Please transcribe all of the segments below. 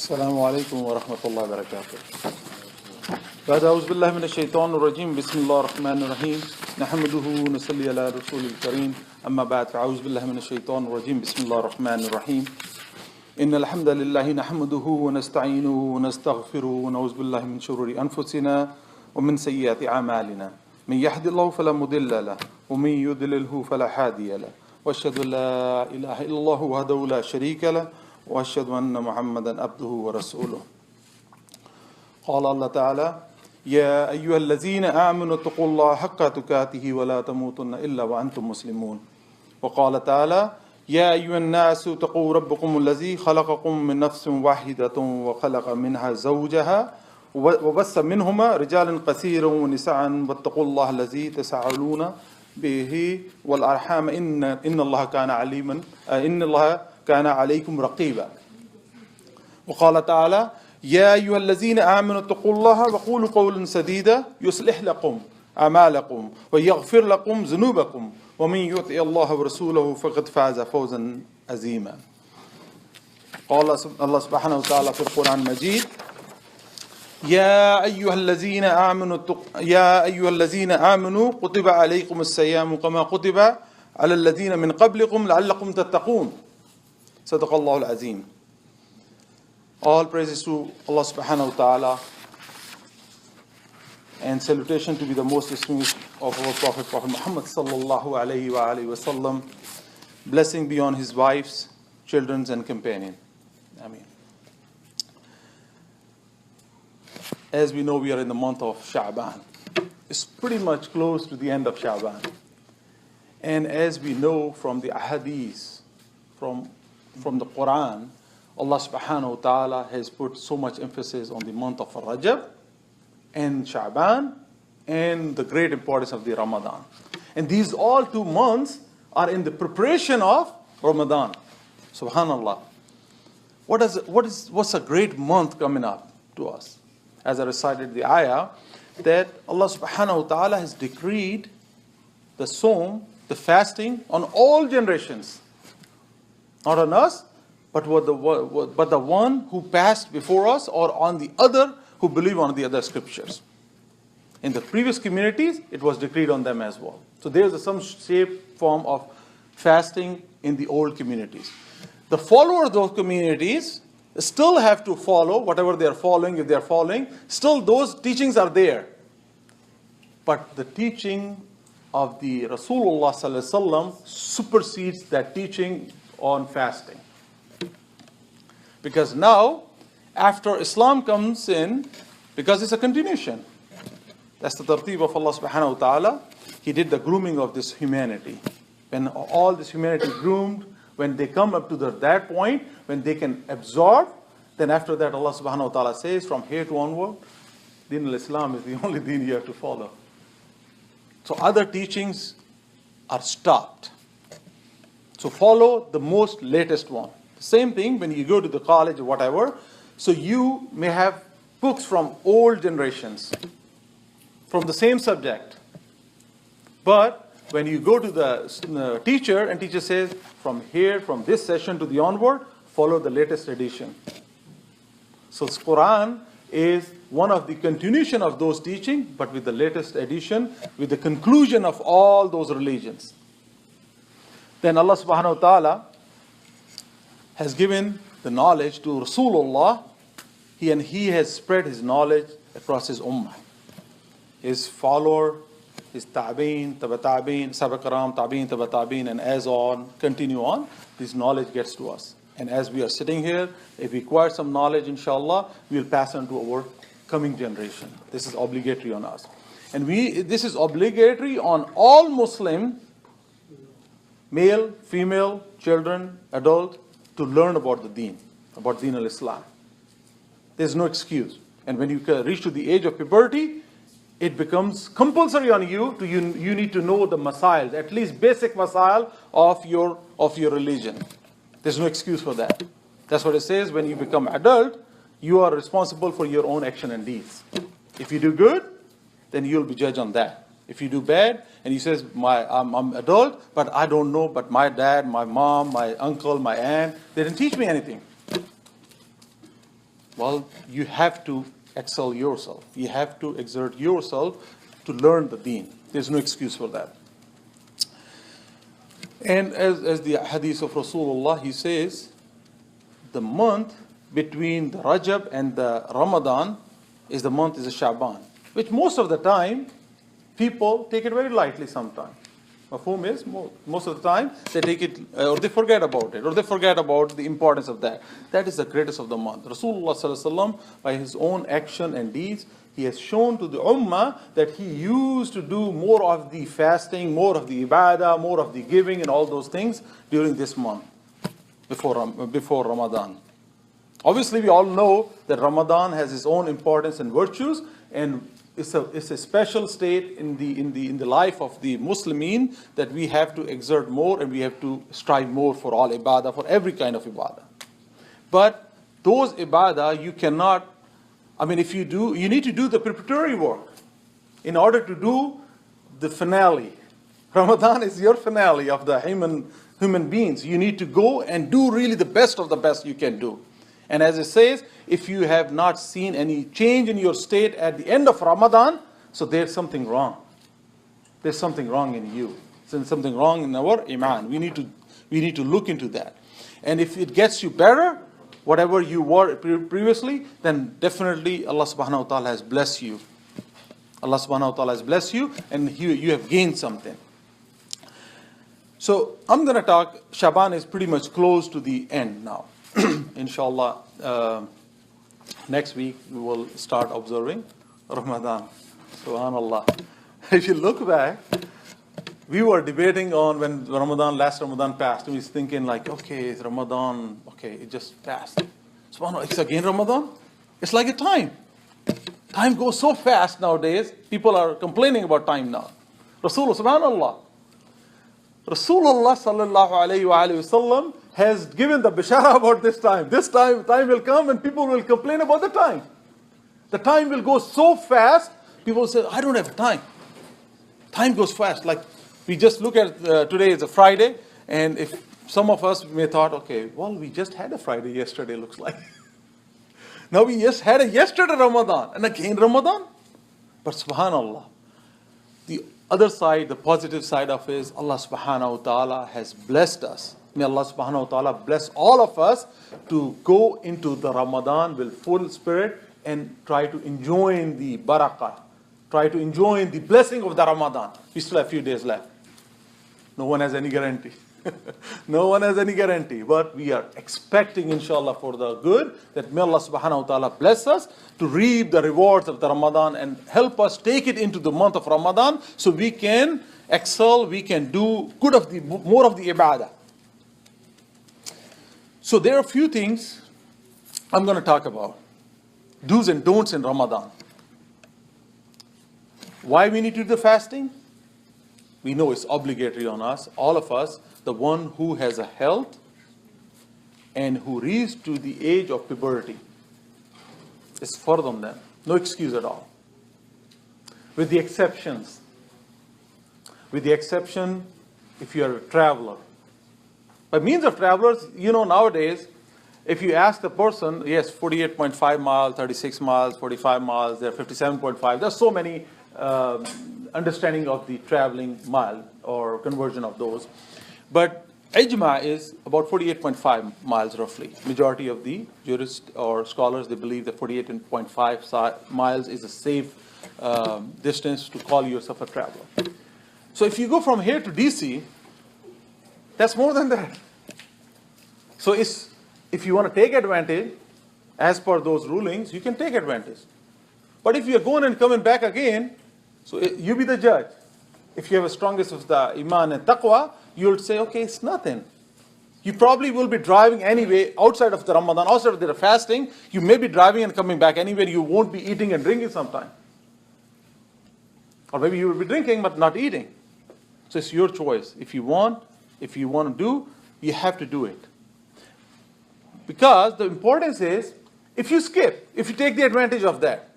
السلام عليكم ورحمة الله وبركاته. بعد أعوذ بالله من الشيطان الرجيم بسم الله الرحمن الرحيم نحمده ونصلي على رسول الكريم أما بعد فأعوذ بالله من الشيطان الرجيم بسم الله الرحمن الرحيم إن الحمد لله نحمده ونستعينه ونستغفره ونعوذ بالله من شرور أنفسنا ومن سيئات أعمالنا من يهد الله فلا مضل له ومن يضلله فلا هادي له وأشهد أن لا إله إلا الله وحده لا شريك له وأشهد أن محمدا عبده ورسوله. قال الله تعالى يا أيها الذين آمنوا اتقوا الله حق تقاته ولا تموتن إلا وأنتم مسلمون. وقال تعالى يا أيها الناس اتقوا ربكم الذي خلقكم من نفس واحدة وخلق منها زوجها وبث منهما رجالا كثيرا ونساء واتقوا الله الذي تساءلون به والأرحام إن الله كان عليكم رقيبا. وقال تعالى يا أيها الذين آمنوا اتقوا الله وقولوا قولا سديدا يصلح لكم أعمالكم ويغفر لكم ذنوبكم ومن يطع الله ورسوله فقد فاز فوزا عظيما. قال الله سبحانه وتعالى في القرآن المجيد يا أيها الذين آمنوا كتب عليكم الصيام كما كتب على الذين من قبلكم لعلكم تتقون. صدق الله العظيم. All praises to Allah subhanahu wa ta'ala and salutation to be the most distinguished of our Prophet Muhammad sallallahu alayhi wa alihi wa sallam. Blessing be on his wives, children and companion. Ameen. As we know, we are in the month of Sha'ban. It's pretty much close to the end of Sha'ban. And as we know from the ahadith, from the Quran, Allah subhanahu wa ta'ala has put so much emphasis on the month of Rajab and Sha'ban and the great importance of the Ramadan. And these all 2 months are in the preparation of Ramadan. Subhanallah. What's a great month coming up to us? As I recited the ayah, that Allah subhanahu wa ta'ala has decreed the Sawm, the fasting, on all generations. Not on us, but the one who passed before us, or on the other who believe on the other scriptures. In the previous communities, it was decreed on them as well. So there's some shape, form of fasting in the old communities. The followers of those communities still have to follow whatever they are following. If they are following, still those teachings are there. But the teaching of the Rasulullah sallallahu alaihi wasallam supersedes that teaching on fasting. Because now, after Islam comes in, because it's a continuation. That's the tartib of Allah subhanahu wa ta'ala. He did the grooming of this humanity. When all this humanity groomed, when they come up to that point, when they can absorb, then after that Allah subhanahu wa ta'ala says, from here to onward, Deen al-Islam is the only deen you have to follow. So other teachings are stopped. So follow the most latest one. The same thing when you go to the college or whatever. So you may have books from old generations, from the same subject. But when you go to the teacher, and teacher says, from here, from this session to the onward, follow the latest edition. So the Quran is one of the continuation of those teachings, but with the latest edition, with the conclusion of all those religions. Then Allah subhanahu wa ta'ala has given the knowledge to Rasulullah, and he has spread his knowledge across his ummah. His follower, his ta'been, tabata'been, sabakaram, ta'been, tabata'been, and as on, continue on, this knowledge gets to us. And as we are sitting here, if we acquire some knowledge, inshallah, we'll pass on to our coming generation. This is obligatory on us. And this is obligatory on all Muslim, male, female, children, adult, to learn about the deen, about Deen al-Islam. There's no excuse. And when you reach to the age of puberty, it becomes compulsory on you you need to know the masail, at least basic masail of your religion. There's no excuse for that. That's what it says. When you become adult, you are responsible for your own action and deeds. If you do good, then you'll be judged on that. If you do bad, and he says, I'm adult, but I don't know, but my dad, my mom, my uncle, my aunt, they didn't teach me anything. Well, you have to excel yourself. You have to exert yourself to learn the deen. There's no excuse for that. And as the hadith of Rasulullah, he says, the month between the Rajab and the Ramadan is the Sha'ban, which most of the time people take it very lightly sometimes. Mafhum is, most of the time they take it, or they forget about it, or they forget about the importance of that. That is the greatest of the month. Rasulullah sallallahu alaihi wasallam, by his own action and deeds, he has shown to the ummah that he used to do more of the fasting, more of the ibadah, more of the giving and all those things during this month, before Ramadan. Obviously, we all know that Ramadan has its own importance and virtues, and it's a special state in the life of the Muslimin that we have to exert more and we have to strive more for all ibadah, for every kind of ibadah. But those ibadah you cannot, if you do, you need to do the preparatory work in order to do the finale. Ramadan is your finale of the human beings. You need to go and do really the best of the best you can do. And as it says, if you have not seen any change in your state at the end of Ramadan, so there's something wrong. There's something wrong in you. There's something wrong in our iman. We need to look into that. And if it gets you better, whatever you were previously, then definitely Allah subhanahu wa ta'ala has blessed you. Allah subhanahu wa ta'ala has blessed you, and you have gained something. So I'm going to talk, Shaban is pretty much close to the end now. Inshallah, next week we will start observing Ramadan. Subhanallah. If you look back, we were debating on when last Ramadan passed, and we was thinking like, okay, it's Ramadan, okay, it just passed. Subhanallah, it's again Ramadan? It's like a time. Time goes so fast nowadays, people are complaining about time now. Rasulullah, subhanallah. Rasulullah sallallahu alayhi wa sallam has given the bishara about this time. This time will come and people will complain about the time. The time will go so fast, people say, I don't have time. Time goes fast. Like we just look at today is a Friday, and if some of us may thought, okay, well, we just had a Friday yesterday, looks like. Now we just had a yesterday Ramadan, and again Ramadan. But subhanallah, the other side, the positive side of it is Allah subhanahu wa ta'ala has blessed us. May Allah subhanahu wa ta'ala bless all of us to go into the Ramadan with full spirit and try to enjoy the barakah. Try to enjoy the blessing of the Ramadan. We still have a few days left. No one has any guarantee. No one has any guarantee. But we are expecting, inshallah, for the good, that may Allah subhanahu wa ta'ala bless us to reap the rewards of the Ramadan and help us take it into the month of Ramadan so we can excel, we can do more of the ibadah. So there are a few things I'm going to talk about. Do's and don'ts in Ramadan. Why we need to do the fasting? We know it's obligatory on us, all of us, the one who has a health and who reaches to the age of puberty. It's further on them. No excuse at all. With the exceptions. With the exception if you are a traveler. By means of travelers, nowadays, if you ask the person, yes, 48.5 miles, 36 miles, 45 miles, there are 57.5. There's so many understanding of the traveling mile or conversion of those. But ijma is about 48.5 miles roughly. Majority of the jurists or scholars, they believe that 48.5 miles is a safe distance to call yourself a traveler. So if you go from here to DC, that's more than that. So if you want to take advantage, as per those rulings, you can take advantage. But if you're going and coming back again, so you be the judge. If you have a strongest of the iman and taqwa, you'll say, okay, it's nothing. You probably will be driving anyway outside of the Ramadan, outside of the fasting. You may be driving and coming back anywhere. You won't be eating and drinking sometime. Or maybe you will be drinking but not eating. So it's your choice. If you want to do, you have to do it. Because the importance is, if you skip, if you take the advantage of that,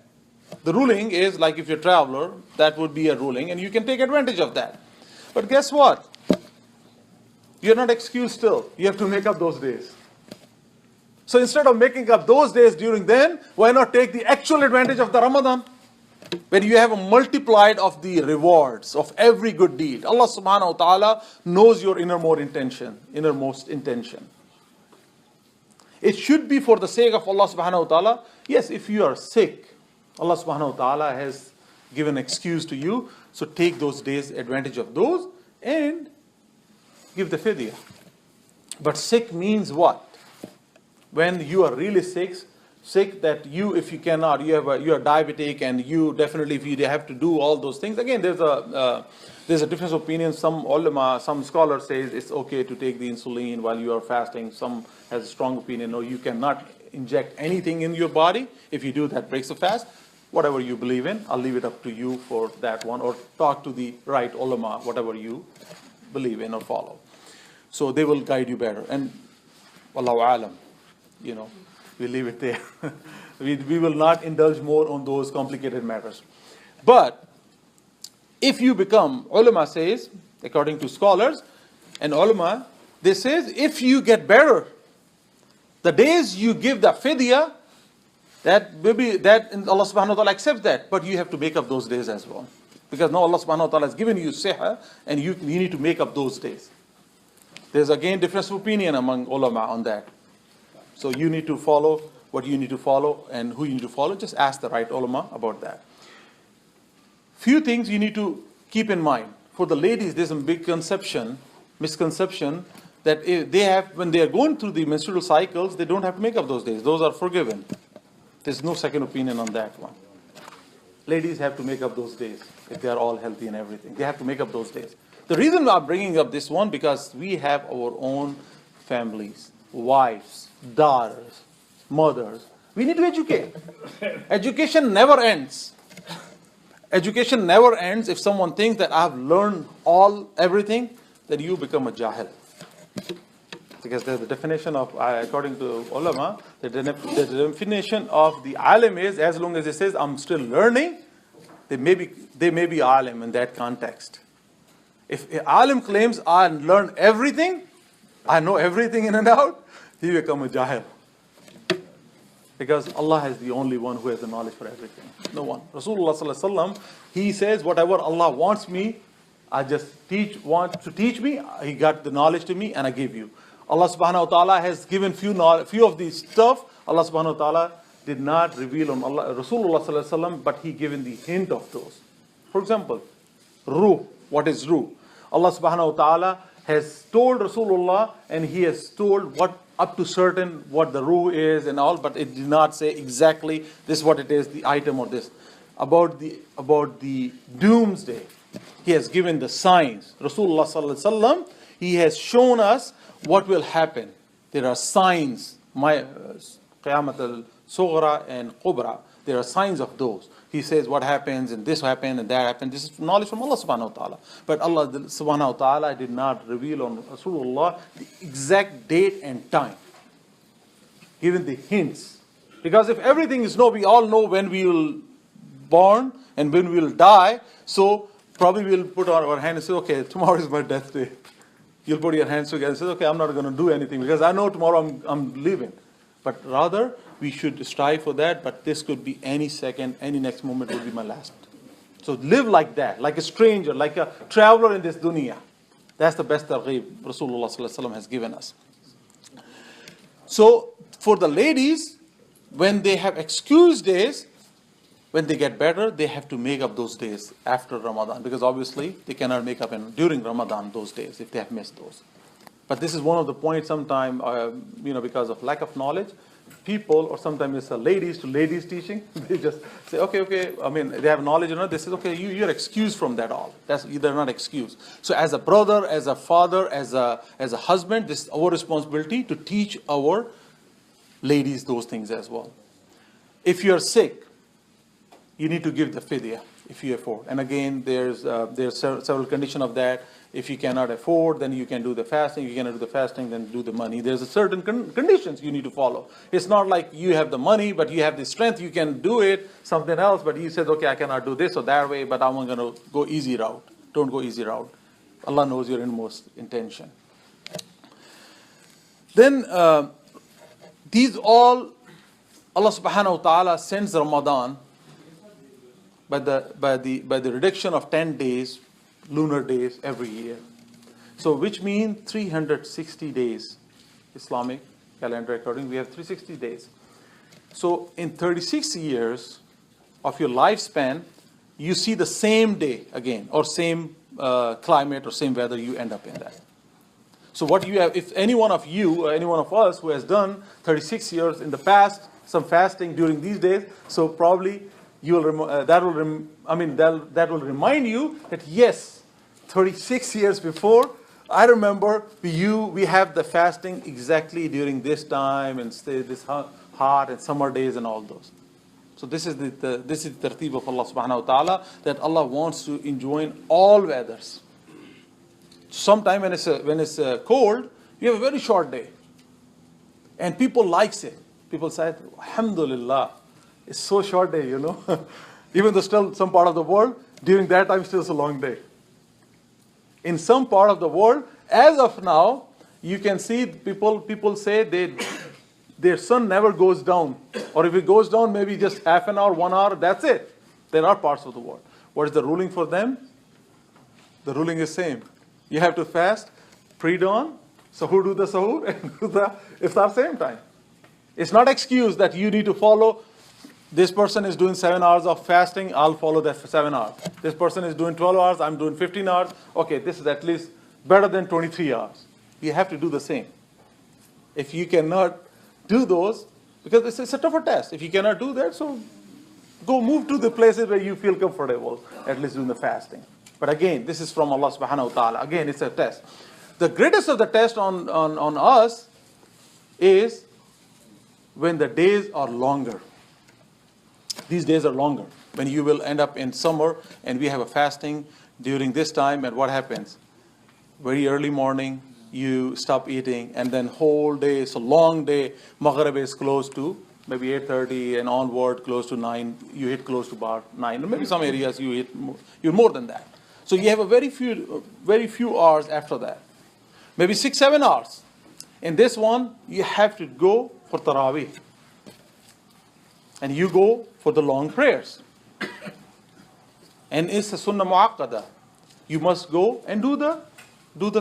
the ruling is like if you're a traveler, that would be a ruling, and you can take advantage of that. But guess what? You're not excused still. You have to make up those days. So instead of making up those days during then, why not take the actual advantage of the Ramadan? Where you have a multiplied of the rewards of every good deed. Allah subhanahu wa ta'ala knows your innermost intention. It should be for the sake of Allah subhanahu wa ta'ala. Yes, if you are sick, Allah subhanahu wa ta'ala has given excuse to you. So take those days, advantage of those, and give the fidyah. But sick means what? When you are really sick that you, if you cannot, you are diabetic, and you definitely, if you have to do all those things. Again, there's a difference of opinion. Some ulama, some scholars say it's okay to take the insulin while you are fasting. Some has a strong opinion, no, you cannot inject anything in your body. If you do, that breaks the fast. Whatever you believe in, I'll leave it up to you for that one, or talk to the right ulama, whatever you believe in or follow. So they will guide you better. And wallahu alam, we leave it there. we will not indulge more on those complicated matters. But if you become, ulama says, according to scholars and ulama, they says if you get better, the days you give the fidyah, that maybe that Allah subhanahu wa ta'ala accepts that, but you have to make up those days as well. Because now Allah subhanahu wa ta'ala has given you siha, and you need to make up those days. There's again difference of opinion among ulama on that. So you need to follow what you need to follow, and who you need to follow. Just ask the right ulama about that. Few things you need to keep in mind. For the ladies, there's a big misconception that they have, when they are going through the menstrual cycles, they don't have to make up those days. Those are forgiven. There's no second opinion on that one. Ladies have to make up those days if they are all healthy and everything. They have to make up those days. The reason I'm bringing up this one, because we have our own families, wives, daughters, mothers. We need to educate. Education never ends. Education never ends. If someone thinks that I've learned everything, then you become a jahil. Because the definition of, according to ulama, the definition of the alim is, as long as it says I'm still learning, they may be alim in that context. If an alim claims I learned everything, I know everything in and out, he become a jahil. Because Allah is the only one who has the knowledge for everything. No one. Rasulullah sallallahu alaihi wasallam, he says, whatever Allah wants me, wants to teach me, He got the knowledge to me, and I give you. Allah subhanahu wa ta'ala has given few of these stuff. Allah subhanahu wa ta'ala did not reveal on Rasulullah sallallahu alaihi wasallam, but He given the hint of those. For example, ruh. What is ruh? Allah subhanahu wa ta'ala has told Rasulullah, and He has told what up to certain what the ruh is and all, but it did not say exactly this is what it is, the item or this. About the doomsday, He has given the signs. Rasulullah sallallahu alaihi wasallam, He has shown us what will happen. There are signs, Qiyamat al-Sughra and Kubra. There are signs of those. He says what happens, and this happened, and that happened. This is knowledge from Allah subhanahu wa ta'ala. But Allah subhanahu wa ta'ala did not reveal on Rasulullah the exact date and time. Given the hints. Because if everything is known, we all know when we will born and when we will die. So probably we'll put our hand and say, okay, tomorrow is my death day. You'll put your hands together and say, okay, I'm not going to do anything because I know tomorrow I'm leaving. But rather, we should strive for that, but this could be any second, any next moment will be my last. So live like that, like a stranger, like a traveler in this dunya. That's the best targheeb Rasulullah sallallahu alaihi wasallam has given us. So for the ladies, when they have excuse days, when they get better, they have to make up those days after Ramadan, because obviously they cannot make up during Ramadan those days if they have missed those. But this is one of the points sometimes, because of lack of knowledge, people, or sometimes it's a ladies to ladies teaching, they just say, okay, they have knowledge, they say, okay, you're excused from that all. They're not excused. So as a brother, as a father, as a husband, this is our responsibility to teach our ladies those things as well. If you're sick, you need to give the fidyah if you afford. And again, there's several conditions of that. If you cannot afford, then you can do the fasting. If you cannot do the fasting, then do the money. There's a certain conditions you need to follow. It's not like you have the money, but you have the strength, you can do it, something else, but you said, okay, I cannot do this or that way, but I'm going to go easy route. Don't go easy route. Allah knows your inmost intention. Then These all, Allah subhanahu wa ta'ala sends Ramadan by the reduction of 10 days, lunar days every year. So which means 360 days, Islamic calendar according, we have 360 days. So in 36 years of your lifespan, you see the same day again, or same climate or same weather, you end up in that. So what you have, if any one of you or any one of us who has done 36 years in the past, some fasting during these days, so probably you will that will remind you that yes, 36 years before, I remember we have the fasting exactly during this time and stay this hot and summer days and all those. So this is the tartib of Allah subhanahu wa ta'ala, that Allah wants to enjoin all weathers. Sometime when it's cold, you have a very short day. And people likes it. People say, Alhamdulillah, it's so short day, you know. Even though still some part of the world, during that time still it's a long day. In some part of the world, as of now, you can see people say their sun never goes down. Or if it goes down, maybe just half an hour, 1 hour, that's it. There are parts of the world. What is the ruling for them? The ruling is same. You have to fast pre-dawn, sahur, do the sahur, and do the iftar same time. It's not excuse that you need to follow, this person is doing 7 hours of fasting, I'll follow that for 7 hours. This person is doing 12 hours, I'm doing 15 hours. Okay, this is at least better than 23 hours. You have to do the same. If you cannot do those, because it's a tougher test. If you cannot do that, so go move to the places where you feel comfortable, at least doing the fasting. But again, this is from Allah subhanahu wa ta'ala. Again, it's a test. The greatest of the test on us is when the days are longer. These days are longer. When you will end up in summer and we have a fasting during this time, and what happens? Very early morning, you stop eating, and then whole day, it's a long day. Maghrib is close to maybe 8:30 and onward, close to 9. You eat close to about 9. Or maybe some areas you're more than that. So you have a very few hours after that. Maybe 6-7 hours. In this one, you have to go for Taraweeh. And you go for the long prayers. And it's a sunnah mu'aqqada. You must go and do the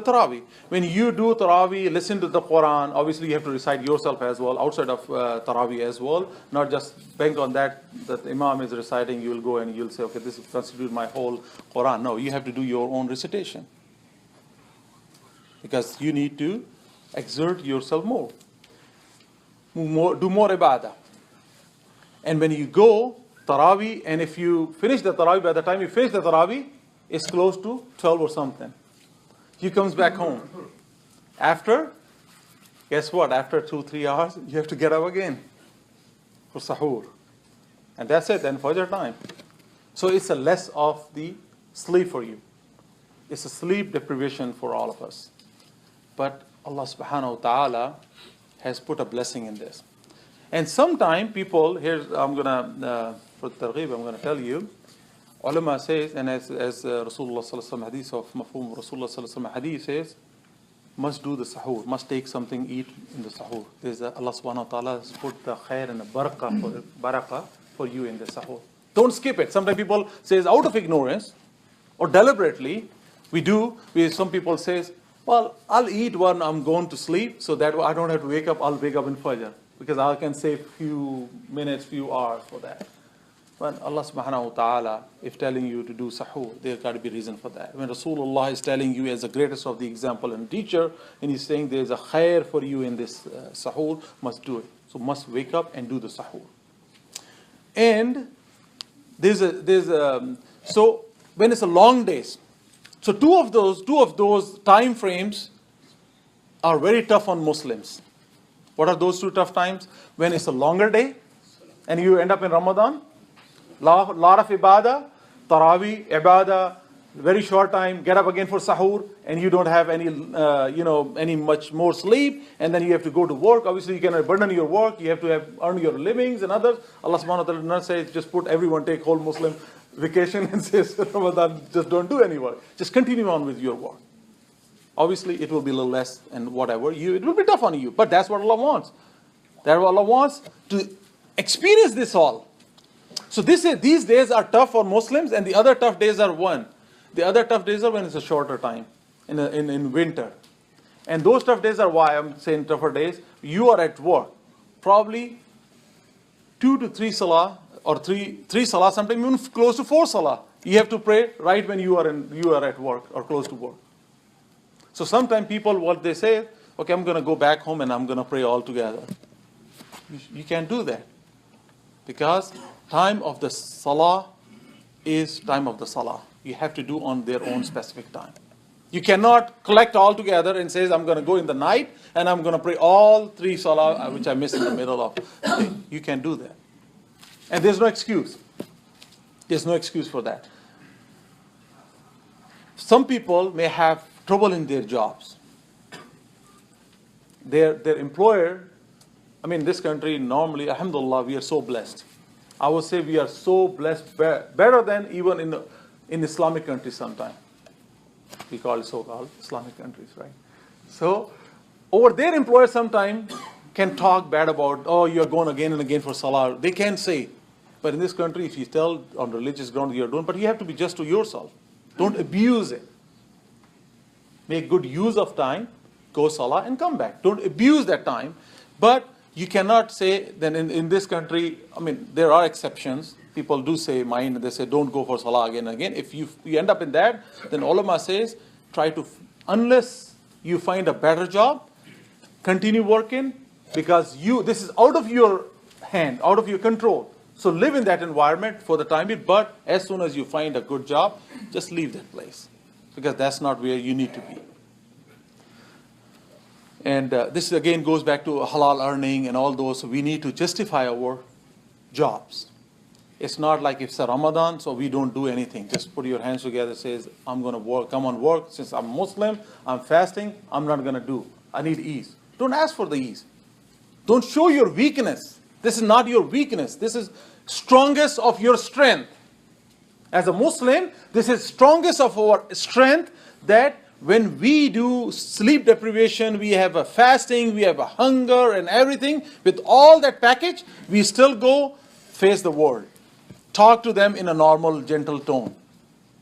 Taraweeh. When you do Taraweeh, listen to the Quran. Obviously, you have to recite yourself as well, outside of Taraweeh as well. Not just bank on that the Imam is reciting, you will go and you'll say, okay, this constitutes my whole Quran. No, you have to do your own recitation. Because you need to exert yourself more. Do more ibadah. And when you go Taraweeh, and if you finish the Taraweeh, by the time you finish the Taraweeh, it's close to 12 or something. He comes back home. After, guess what? After 2-3 hours, you have to get up again for sahur. And that's it, then Fajr time. So it's a less of the sleep for you. It's a sleep deprivation for all of us. But Allah subhanahu wa ta'ala has put a blessing in this. And sometimes people, I'm going to, for targheeb, I'm going to tell you, ulama says, and as Rasulullah sallallahu alaihi wasallam hadith of mafhum, Rasulullah sallallahu alaihi wasallam hadith says, must do the sahur, must take something, eat in the sahur. There's Allah subhanahu wa ta'ala has put the khair and the barakah for you in the sahur. Don't skip it. Sometimes people says out of ignorance or deliberately, some people says, well, I'll eat when I'm going to sleep, so that I don't have to wake up, I'll wake up in Fajr. Because I can save few minutes, few hours for that. When Allah subhanahu wa ta'ala, if telling you to do sahur, there's got to be reason for that. When Rasulullah is telling you as the greatest of the example and teacher, and he's saying there's a khair for you in this sahur, must do it. So must wake up and do the sahur. And so when it's a long days, so two of those time frames are very tough on Muslims. What are those two tough times? When it's a longer day, and you end up in Ramadan, lot of ibadah, Taraweeh, ibadah, very short time, get up again for sahur, and you don't have any much more sleep, and then you have to go to work. Obviously, you cannot burden your work. You have to earn your livings and others. Allah subhanahu wa ta'ala does not say, just put everyone, take whole Muslim vacation and says, Ramadan, just don't do any work. Just continue on with your work. Obviously, it will be a little less and whatever. It will be tough on you, but that's what Allah wants. That Allah wants to experience this all. So these days are tough for Muslims, and the other tough days are when? The other tough days are when it's a shorter time, in winter. And those tough days are why I'm saying tougher days. You are at work. Probably 2 to 3 salah, or three salah, sometimes even close to 4 salah. You have to pray right when you are at work or close to work. So sometimes people, what they say, okay, I'm going to go back home and I'm going to pray all together. You can't do that. Because time of the salah is time of the salah. You have to do on their own specific time. You cannot collect all together and say, I'm going to go in the night and I'm going to pray all 3 salah, which I missed in the middle of. You can't do that. And there's no excuse. There's no excuse for that. Some people may have trouble in their jobs. Their employer, I mean, this country normally, alhamdulillah, we are so blessed. I would say we are so blessed, better than even in Islamic countries sometimes. We call it so-called Islamic countries, right? So, over there, employers sometimes can talk bad about, oh, you're going again and again for salah. They can say. But in this country, if you tell on religious grounds you're doing, but you have to be just to yourself. Don't abuse it. Make good use of time, go salah and come back. Don't abuse that time. But you cannot say, then in this country, I mean, there are exceptions. People do say, they say, don't go for salah again and again. If you end up in that, then ulama says, try to, unless you find a better job, continue working, because this is out of your hand, out of your control. So live in that environment for the time being, but as soon as you find a good job, just leave that place, because that's not where you need to be. And this again goes back to halal earning and all those. So we need to justify our jobs. It's not like it's a Ramadan, so we don't do anything. Just put your hands together, says, I'm going to work, come on work. Since I'm Muslim, I'm fasting, I'm not going to do. I need ease. Don't ask for the ease. Don't show your weakness. This is not your weakness. This is strongest of your strength. As a Muslim, this is strongest of our strength, that when we do sleep deprivation, we have a fasting, we have a hunger and everything, with all that package, we still go face the world. Talk to them in a normal, gentle tone.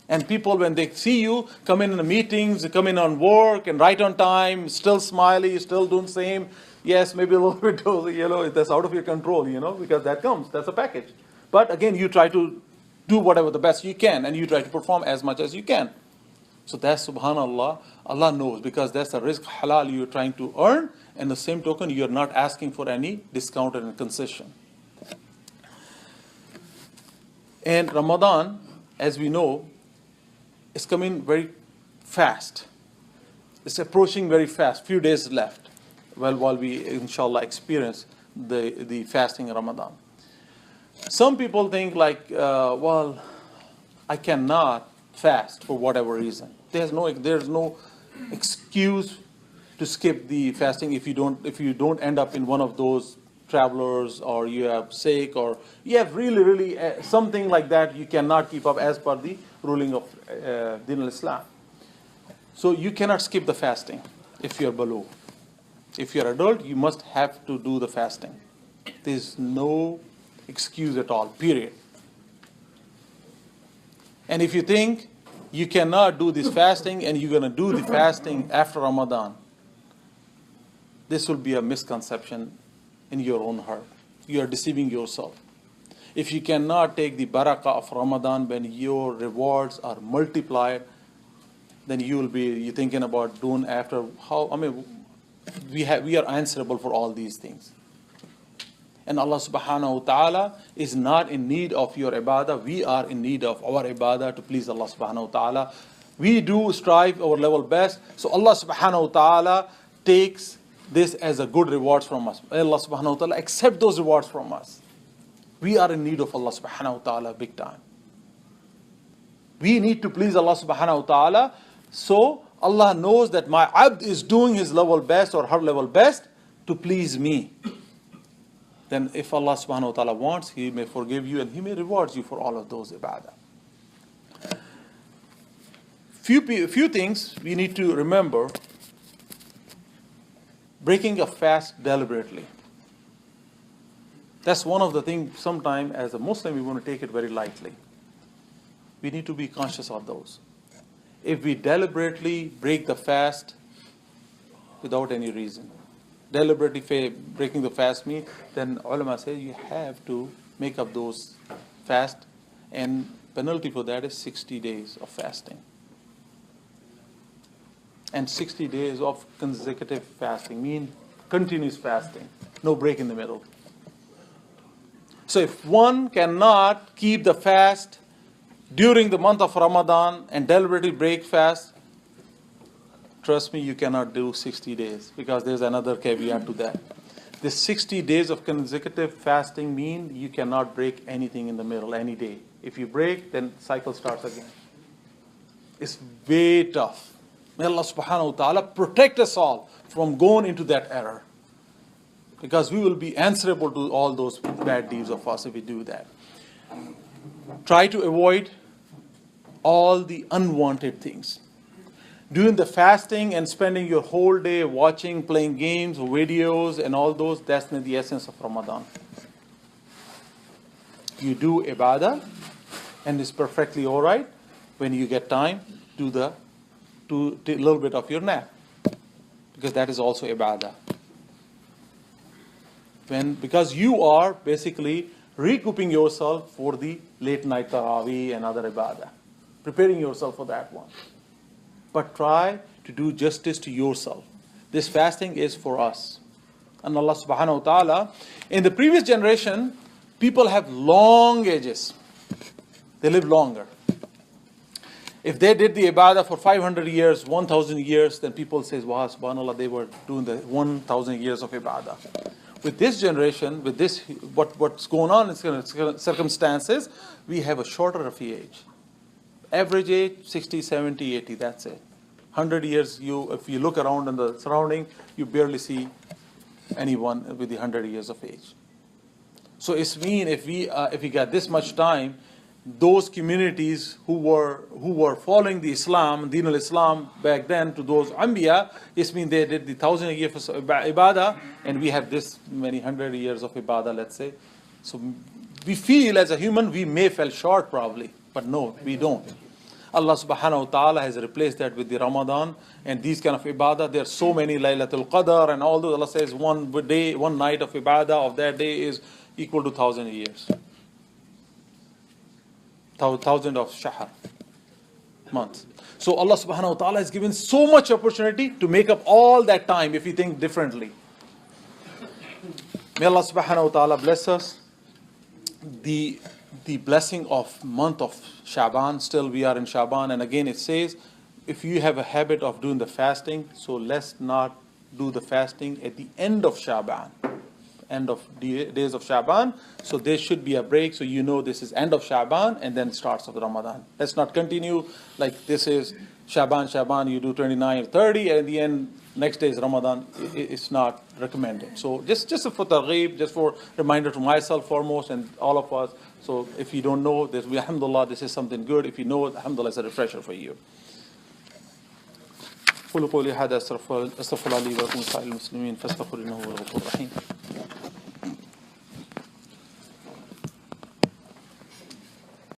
And people, when they see you, come in the meetings, come in on work and right on time, still smiley, still doing the same. Yes, maybe a little bit, that's out of your control, because that comes, that's a package. But again, you try to do whatever the best you can, and you try to perform as much as you can. So that's subhanallah, Allah knows, because that's the rizq halal you're trying to earn, and the same token, you're not asking for any discount and concession. And Ramadan, as we know, is coming very fast. It's approaching very fast, few days left. Well, while we, inshallah, experience the fasting in Ramadan. Some people think like, well, I cannot fast for whatever reason. There's no excuse to skip the fasting if you don't end up in one of those travelers, or you have sick, or you have really something like that you cannot keep up as per the ruling of Din al-Islam. So you cannot skip the fasting if you're below. If you're adult, you must have to do the fasting. There's no excuse at all, period. And if you think you cannot do this fasting and you're going to do the fasting after Ramadan, this will be a misconception in your own heart. You are deceiving yourself. If you cannot take the barakah of Ramadan when your rewards are multiplied, then you will be thinking about doing after. We are answerable for all these things. And Allah subhanahu wa ta'ala is not in need of your ibadah. We are in need of our ibadah to please Allah subhanahu wa ta'ala. We do strive our level best. So Allah subhanahu wa ta'ala takes this as a good reward from us. Allah subhanahu wa ta'ala accept those rewards from us. We are in need of Allah subhanahu wa ta'ala big time. We need to please Allah subhanahu wa ta'ala. So Allah knows that my abd is doing his level best or her level best to please me. Then if Allah subhanahu wa ta'ala wants, He may forgive you and He may reward you for all of those ibadah. Few things we need to remember. Breaking a fast deliberately. That's one of the things sometimes as a Muslim we want to take it very lightly. We need to be conscious of those. If we deliberately break the fast without any reason, deliberately breaking the fast means, then ulama say you have to make up those fast, and penalty for that is 60 days of fasting. And 60 days of consecutive fasting mean continuous fasting, no break in the middle. So if one cannot keep the fast during the month of Ramadan and deliberately break fast, trust me, you cannot do 60 days, because there's another caveat to that. The 60 days of consecutive fasting mean you cannot break anything in the middle, any day. If you break, then cycle starts again. It's way tough. May Allah subhanahu wa ta'ala protect us all from going into that error, because we will be answerable to all those bad deeds of us if we do that. Try to avoid all the unwanted things. Doing the fasting and spending your whole day watching, playing games, videos, and all those, that's not the essence of Ramadan. You do ibadah, and it's perfectly all right. When you get time, do a little bit of your nap, because that is also ibadah. Because you are basically recouping yourself for the late night tarawih and other ibadah, preparing yourself for that one. But try to do justice to yourself. This fasting is for us. And Allah subhanahu wa ta'ala, in the previous generation, people have long ages. They live longer. If they did the ibadah for 500 years, 1,000 years, then people say, wow, subhanAllah, they were doing the 1,000 years of ibadah. With this generation, with this, what's going on in circumstances, we have a shorter of age. Average age, 60, 70, 80, that's it. 100 years, if you look around in the surrounding, you barely see anyone with the 100 years of age. So it's mean if we got this much time, those communities who were following the Islam, Deen al-Islam back then, to those Anbiya, it's mean they did the 1,000 years of ibadah, and we have this many 100 years of ibadah, let's say. So we feel as a human, we may fell short probably, but no, we don't. Allah subhanahu wa ta'ala has replaced that with the Ramadan and these kind of ibadah. There are so many Laylatul Qadr and all those. Allah says one day, one night of ibadah of that day is equal to 1,000 years. 1,000 of Shahr months. So Allah subhanahu wa ta'ala has given so much opportunity to make up all that time if we think differently. May Allah subhanahu wa ta'ala bless us. The blessing of month of Shaban, still we are in Shaban, and again it says, if you have a habit of doing the fasting, so let's not do the fasting at the end of Shaban, end of days of Shaban. So there should be a break, so you know this is end of Shaban and then starts of Ramadan. Let's not continue like this is Shaban, you do 29 or 30, and at the end, next day is Ramadan. It's not recommended. So just for targheeb, just for reminder to myself foremost and all of us. So if you don't know, alhamdulillah, this is something good. If you know it, alhamdulillah, it's a refresher for you. قولوا قولي هذا أستغفر الله لي ولكم ولسائر المسلمين فاستغفروا إنه هو الغفور الرحيم.